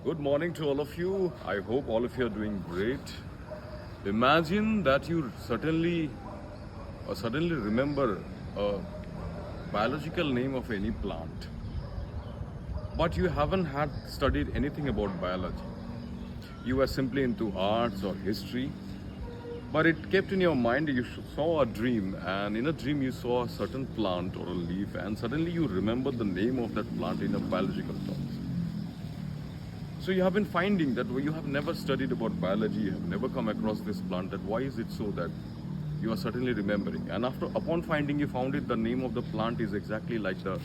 Good morning to all of you. I hope all of you are doing great. Imagine that you suddenly remember a biological name of any plant, but you haven't had studied anything about biology. You were simply into arts or history, but it kept in your mind. You saw a dream, and in a dream you saw a certain plant or a leaf, and suddenly you remember the name of that plant in a biological terms. So you have been finding that you have never studied about biology, you have never come across this plant, that why is it so that you are certainly remembering. And upon finding, you found it, the name of the plant is exactly like the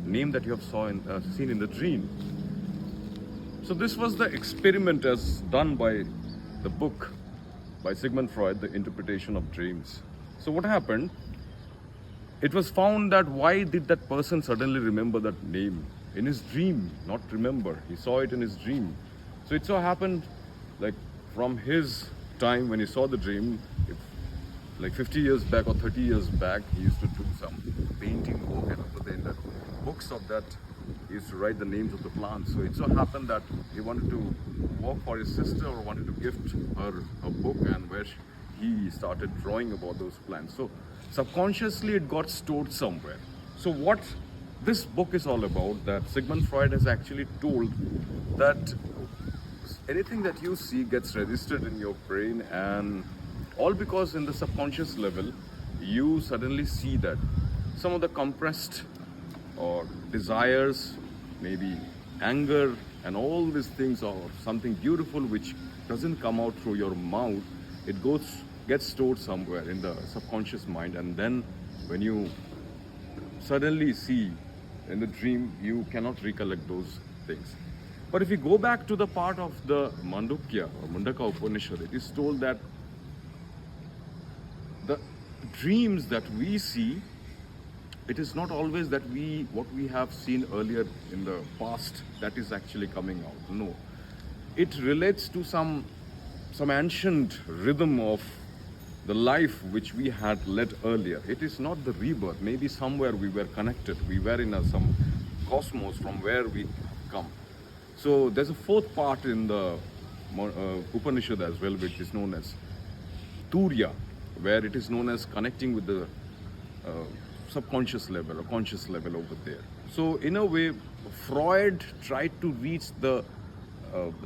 name that you have seen in the dream. So this was the experiment as done by the book by Sigmund Freud, The Interpretation of Dreams. So what happened? It was found that why did that person suddenly remember that name in his dream? Not remember, he saw it in his dream. So it so happened, like from his time when he saw the dream, like 50 years back or 30 years back, he used to do some painting work, and over there in the books of that, he used to write the names of the plants. So it so happened that he wanted to work for his sister, or wanted to gift her a book, and where he started drawing about those plants. So subconsciously it got stored somewhere. So what this book is all about, that Sigmund Freud has actually told that anything that you see gets registered in your brain, and all because in the subconscious level you suddenly see that some of the compressed or desires, maybe anger and all these things, or something beautiful which doesn't come out through your mouth, it gets stored somewhere in the subconscious mind, and then when you suddenly see in the dream, you cannot recollect those things. But if you go back to the part of the Mandukya or Mundaka Upanishad, it is told that the dreams that we see, it is not always that what we have seen earlier in the past that is actually coming out. No, it relates to some ancient rhythm of the life which we had led earlier. It is not the rebirth. Maybe somewhere we were connected. We were in some cosmos from where we have come. So there's a fourth part in the Upanishad as well, which is known as Turya, where it is known as connecting with the subconscious level or conscious level over there. So in a way, Freud tried to reach the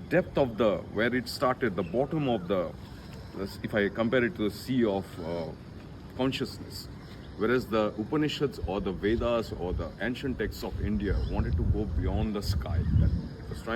depth of where it started, the bottom of if I compare it to the sea of consciousness. Whereas the Upanishads or the Vedas or the ancient texts of India wanted to go beyond the sky. That was trying